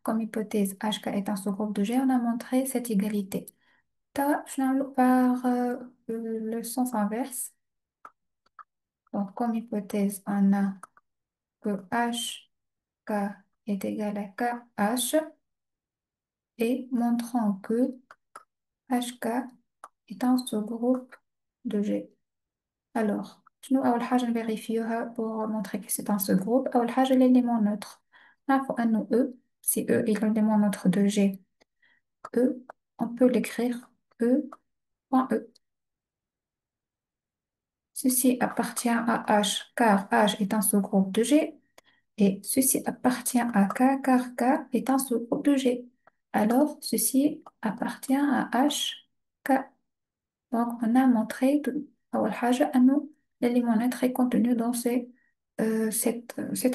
comme hypothèse HK est un sous-groupe de G, on a montré cette égalité. Par le sens inverse, donc comme hypothèse, on a que HK est égal à KH et montrant que HK est un sous-groupe de G. Alors, شنو أول حاجة نفيريفيوها pour montrer que c'est un sous-groupe. أول حاجة l'élément neutre. نعرفوا أنه E, si E est l'élément neutre de G, E, on peut l'écrire E point E. Ceci appartient à H car H est un sous-groupe de G et ceci appartient à K car K est un sous-groupe de G. Alors, ceci appartient à H K. Donc, on a montré أول حاجة أنه l'élément neutre est contenu dans cette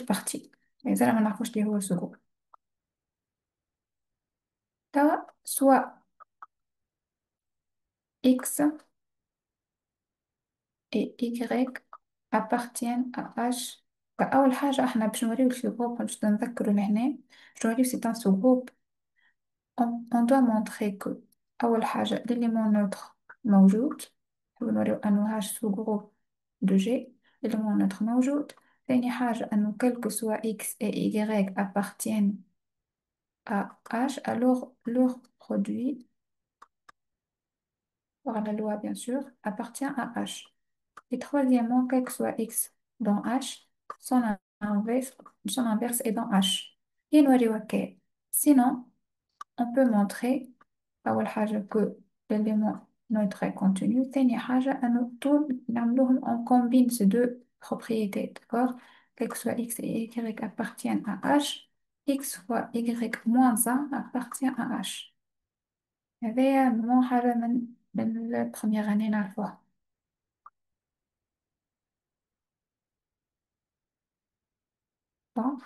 partie. Et ça, ما نعرفوش اللي هو السكون. توا soit X et Y appartiennent à H. فأول حاجة احنا باش نوريو السكوب باش نذكروا لهنا باش نوريو c'est un sous-groupe. On doit montrer que أول حاجة l'élément neutre موجود. نوريو أنه H sous-groupe de G. L'élément neutre موجود. ثاني حاجة أنه quel que soit X et Y appartiennent à H, alors leur produit, par la loi bien sûr, appartient à H. Et troisièmement, quel que soit X dans H, son inverse, son inverse est dans H. Et نوريو هكا. Sinon, on peut montrer أول حاجة que l'élément neutre est continu. ثاني حاجة أنه tout نعملوهم on combine ces deux propriétés, d'accord? Quel que soit X et Y appartiennent à H, X fois Y moins 1 appartient à H. هذايا مو حاجة من البخومييغ année نعرفوها. Donc,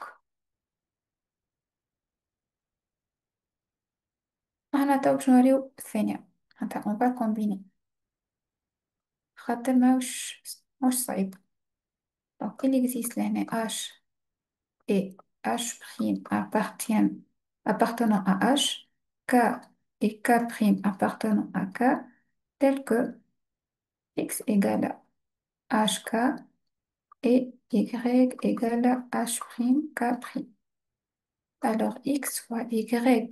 أنا تو باش نوريو الثانية. معناتها on va combiner. خاطر ماهوش صعيب. Donc, il existe لهنا H et H' appartenant à H, K et K' appartenant à K, tel que X égale à HK et Y égale à H'K'. Alors X fois Y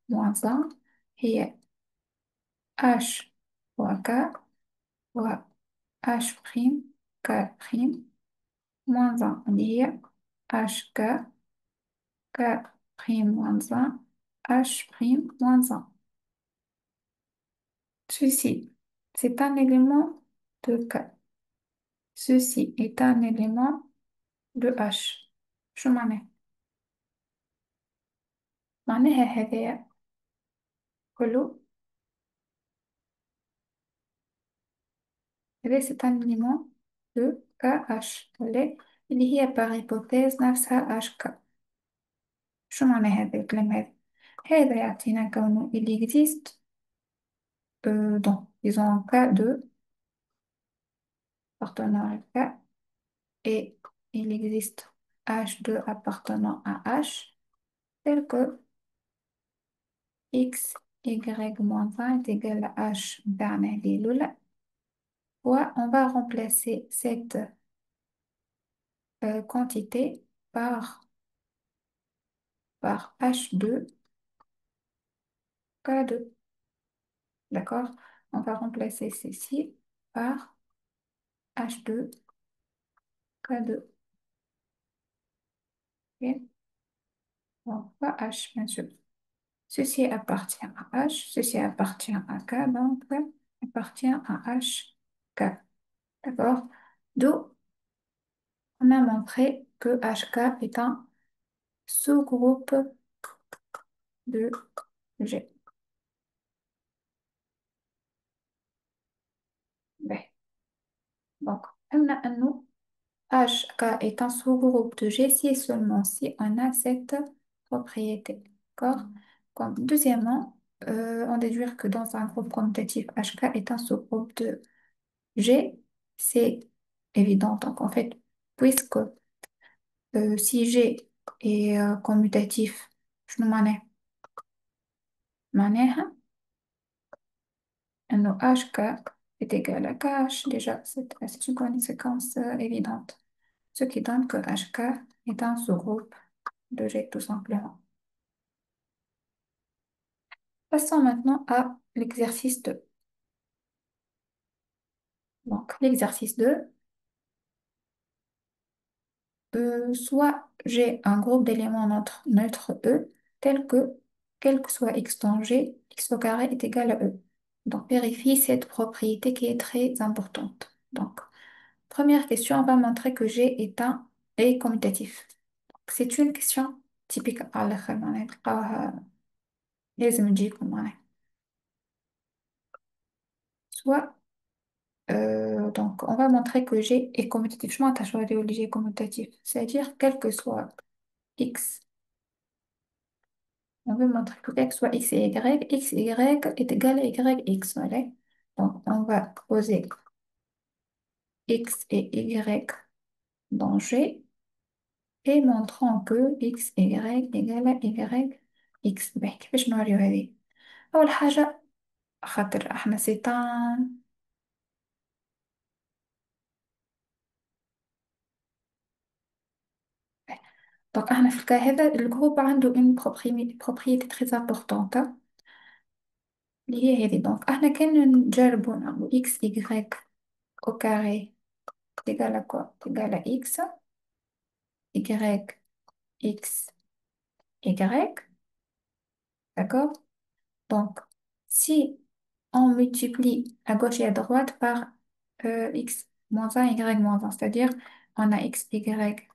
moins 1 est H fois K fois H'K' moins 1 اللي هي HK K' moins 1 H' moins 1. Ceci, c'est un élément de K. Ceci est un élément de H. شو معناه؟ معناها هذايا كله هذا c'est un élément de KH ولا اللي هي par hypothèse نفسها HK. شو معنى هذا الكلام هذا؟ هذا يعطينا كونه il existe donc disons un K2 appartenant à K et il existe H2 appartenant à H tel que X, Y moins 1 est égal à H بتاعنا اللي الأولى. On va remplacer cette quantité par H2 K2. D'accord? On va remplacer ceci par H2 K2. Ok. Donc, pas H, bien sûr. Ceci appartient à H, ceci appartient à K, donc appartient à H, K. D'accord? D'où on a montré que HK est un sous-groupe de G. Ben, donc, on a un nous, HK est un sous-groupe de G si et seulement si on a cette propriété. D'accord? Comme, deuxièmement, on déduire que dans un groupe commutatif, HK est un sous-groupe de G, c'est évident. Donc, en fait, puisque si G est commutatif, شنو معناه؟ معناها إنه HK est égal à KH. Déjà, c'est une conséquence évidente. Ce qui donne que HK est un sous-groupe de G, tout simplement. Passons maintenant à l'exercice 2. Donc, l'exercice 2, soit j'ai un groupe d'éléments neutres E, tel que, quel que soit x dans G, x au carré est égal à E. Donc, vérifie cette propriété qui est très importante. Donc, première question, on va montrer que G est commutatif. C'est une question typique على الآخر معناها تلقاوها لازم تجيكم معناها. Soit, donc, on va montrer que G est commutatif. Je m'attache à dire G est commutatif. C'est-à-dire, quel que soit x, on veut montrer que quel que soit x et y est égal à yx. Voilà. Donc, on va poser x et y dans G et montrant que x et y égale à yx. Ben, كيفاش نوريو هذه؟ أول حاجة خاطر احنا سيتان. دونك احنا في الكا هذا الجروب عنده une propriété très importante اللي هي هذه. دونك احنا كان نجربو نعملو x y au carré égal à quoi? Égal à x y x y, d'accord? Donc si on multiplie à gauche et à droite par x moins 1 y moins 1, c'est-à-dire on a x y.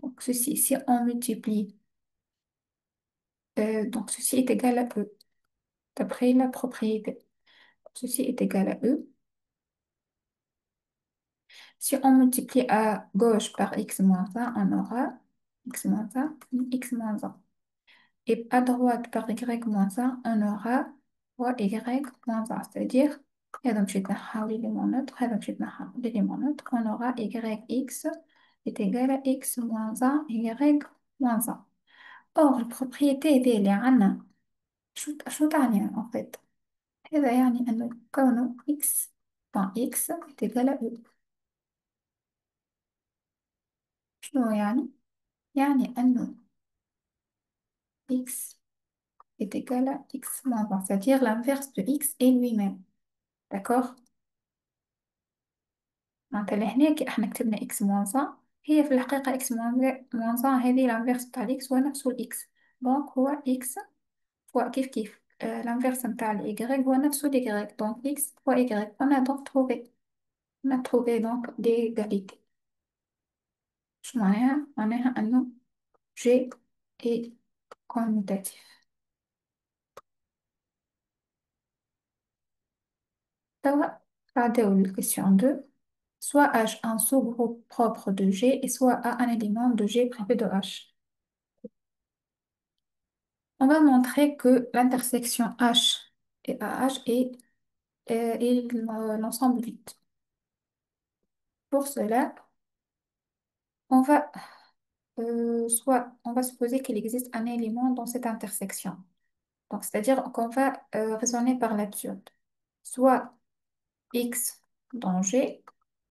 Donc ceci, si on multiplie, donc ceci est égal à E, d'après la propriété. Ceci est égal à E. Si on multiplie à gauche par x moins 1, on aura x moins 1, x moins 1. Et à droite par y moins 1, on aura y moins 1. C'est-à-dire, هذا مشيت نحاول l'élément neutre, هذا مشيت نحاول l'élément neutre, on aura yx est égal à x moins 1, y moins 1. Or, la propriété اللي عنا شو تعني en fait؟ هذا يعني أن كون x dans x est égal à E. شنو يعني؟ يعني أنه x est égal à x moins 1, c'est-à-dire l'inverse de x est lui-même. d'accord؟ معناتها لهنا كي احنا كتبنا x moins 1 هي في الحقيقة x moins 1 هذه l'inverse بتاع x هو نفسه ال x. دونك هو x فوا كيف l'inverse بتاع ال y هو نفسه ال y. donc x fois y. On a trouvé donc l'égalité. شو معناها؟ معناها أنه G est commutatif. توا بعداو الكسيون 2. Soit H un sous-groupe propre de G et soit A un élément de G privé de H. On va montrer que l'intersection H et AH est l'ensemble vide. Pour cela, on va, soit on va supposer qu'il existe un élément dans cette intersection. Donc, c'est-à-dire qu'on va raisonner par l'absurde. Soit X dans G,